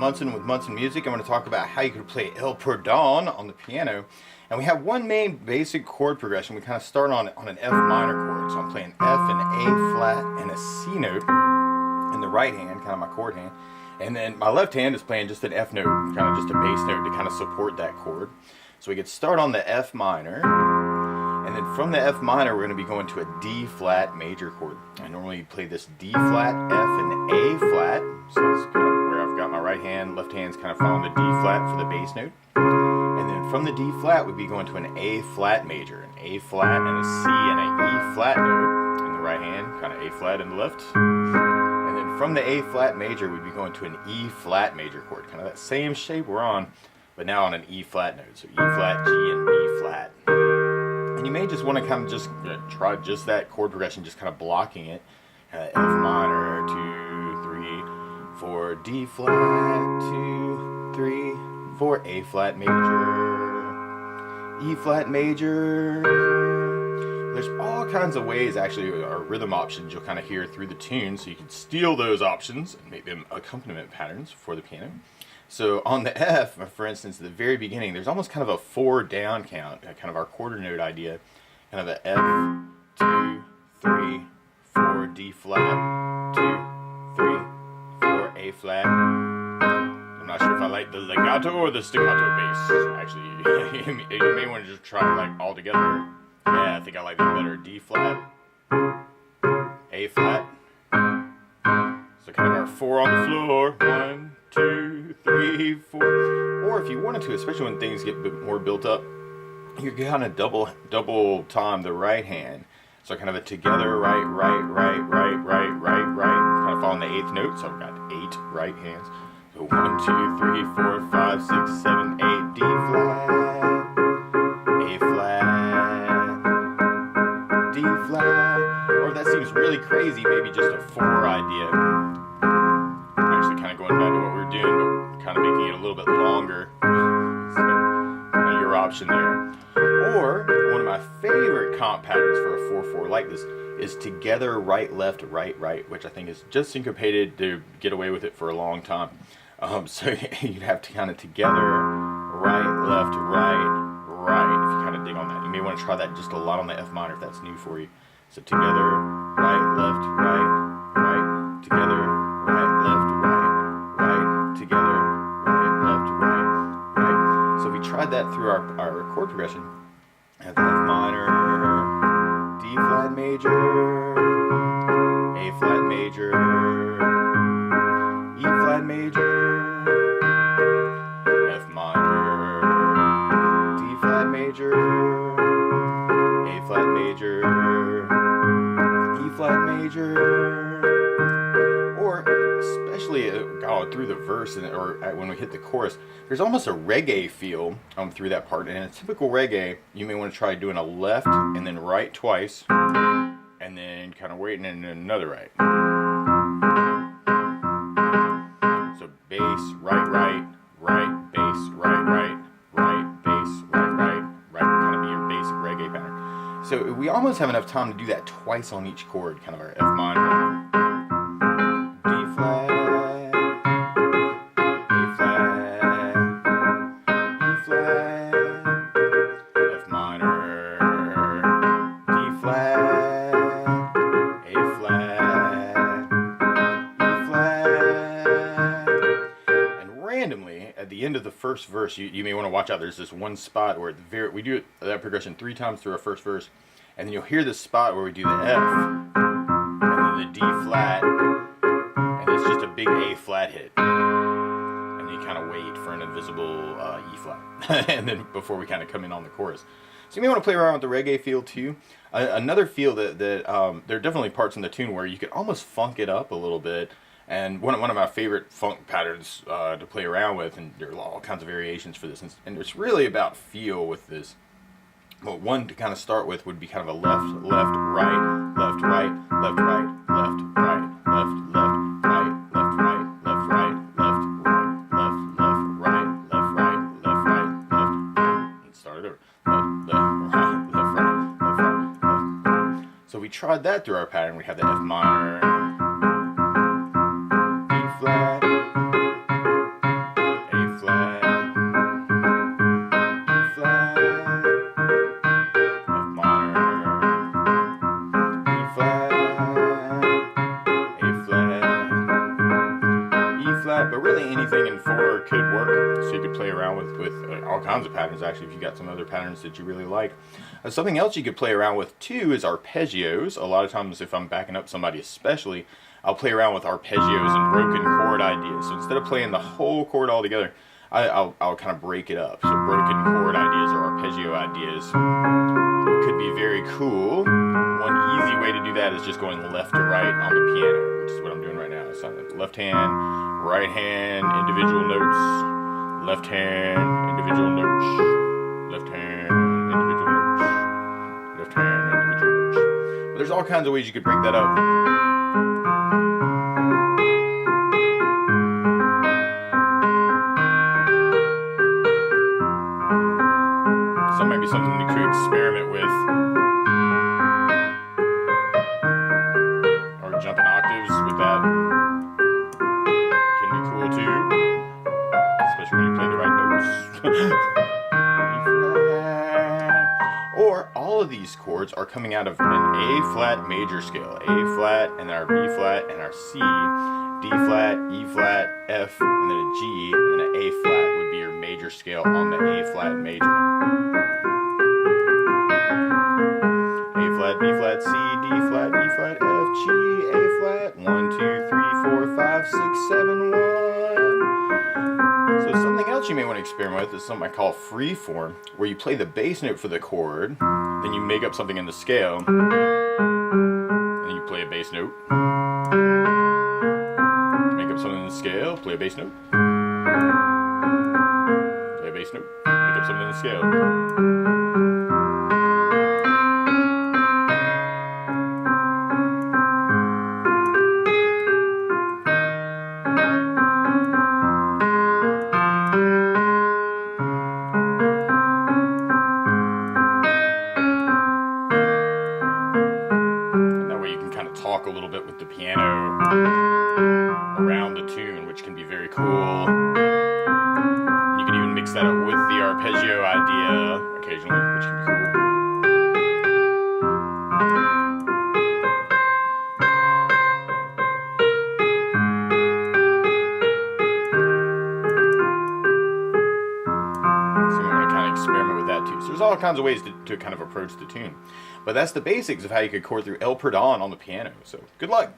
Munson with Munson Music. I'm going to talk about how you can play El Perdon on the piano. And we have one main basic chord progression. We kind of start on an F minor chord. So I'm playing F and A flat and a C note in the right hand, kind of my chord hand. And then my left hand is playing just an F note, kind of just a bass note to kind of support that chord. So we could start on the F minor. And then from the F minor, we're going to be going to a D flat major chord. I normally play this D flat, F, and A flat. So that's kind of where I've got my right hand, left hand's kind of following the D flat for the bass note. And then from the D flat, we'd be going to an A flat major, an A flat and a C and an E flat note in the right hand, kind of A flat in the left. And then from the A flat major, we'd be going to an E flat major chord, kind of that same shape we're on, but now on an E flat note. So E flat, G, and B flat. And you may just want to kind of just try just that chord progression, just kind of blocking it. F minor, 2, 3, 4, D flat, 2, 3, 4, A flat major, E flat major. There's all kinds of ways, actually, or rhythm options you'll kind of hear through the tune, so you can steal those options and make them accompaniment patterns for the piano. So on the F, for instance, at the very beginning, there's almost kind of a 4 down count, kind of our quarter note idea. Kind of a F, 2, 3, 4, D flat, 2, 3, 4, A flat. I'm not sure if I like the legato or the staccato bass. Actually, you may want to just try like all together. Yeah, I think I like that better. D flat, A flat. So kind of our 4 on the floor. 1, 2, 3, 4. Or if you wanted to, especially when things get a bit more built up, you can kind of double time the right hand. So kind of a together, right, right, right, right, right, right, right. Kind of following the 8th note. So I've got 8 right hands. So 1, 2, 3, 4, 5, 6, 7, 8. D flat, A flat, D flat. Or if that seems really crazy, maybe just a 4 idea. Actually kind of going back to what we were doing, but kind of making it a little bit longer. So, kind of your option there. Or one of my favorite comp patterns for a 4/4 like this is together, right, left, right, right, which I think is just syncopated to get away with it for a long time. So you'd have to kind of together, right, left, right, right, if you kind of dig on that. You may want to try that just a lot on the F minor if that's new for you. So together, right, left, right, right, together, right, left, right, right, together, right, left, right, right. So we tried that through our chord progression. Have the F minor, D flat major, A flat major, E flat major, F minor, D flat major, A flat major, E flat major. Or especially through the verse or when we hit the chorus, there's almost a reggae feel through that part. And in a typical reggae, you may want to try doing a left and then right twice, and then kind of waiting and then another right. So bass, right, right, right, bass, right, right, right, bass, right, right, right. Kind of be your basic reggae pattern. So we almost have enough time to do that twice on each chord, kind of our F minor, D flat, A flat, E flat, F minor, D flat, A flat, E flat. And randomly, at the end of the first verse, you may want to watch out. There's this one spot where we do that progression 3 times through our first verse, and then you'll hear this spot where we do the F, and then the D flat, and it's just a big A flat hit. And you kind of wait for an invisible E flat, and then before we kind of come in on the chorus. So you may want to play around with the reggae feel too. Another feel that there are definitely parts in the tune where you could almost funk it up a little bit. And one of my favorite funk patterns to play around with, and there are all kinds of variations for this, and it's really about feel with this. But one to kind of start with would be kind of a left, left, right, left, right, left, right, left, right, left, left, right, left, right, left, right, left, right, left, left, right, left, right, left, right, left. And start it over. Left, left, right, left, right, left, right, left. So we tried that through our pattern. We have the F minor, D flat, singing 4 could work. So you could play around with all kinds of patterns, actually, if you got some other patterns that you really like. Something else you could play around with, too, is arpeggios. A lot of times, if I'm backing up somebody especially, I'll play around with arpeggios and broken chord ideas. So instead of playing the whole chord all together, I'll kind of break it up. So broken chord ideas or arpeggio ideas could be very cool. One easy way to do that is just going left to right on the piano, which is what I'm doing right now. So left hand, right hand, individual notes, left hand, individual notes, left hand, individual notes, left hand, individual notes. But there's all kinds of ways you could break that up. So it might be something to experiment with. Or jumping octaves with that can be cool too. Especially when you play the right notes. Or all of these chords are coming out of an A flat major scale. A flat, and then our B flat, and our C, D flat, E flat, F, and then a G, and then an A flat would be your major scale on the A flat major. A flat, B flat, C, D flat, E flat, F, G, A flat, 1, 2, 3, 4, 5, 6, 7, 1. So something else you may want to experiment with is something I call free form, where you play the bass note for the chord, then you make up something in the scale, and then you play a bass note. Make up something in the scale, play a bass note. Play a bass note, make up something in the scale. Talk a little bit with the piano around the tune, which can be very cool. You can even mix that up with the arpeggio idea occasionally, which can be cool. So you want to kind of experiment with that too. So there's all kinds of ways to kind of approach the tune. But that's the basics of how you could chord through El Perdon on the piano. So good luck.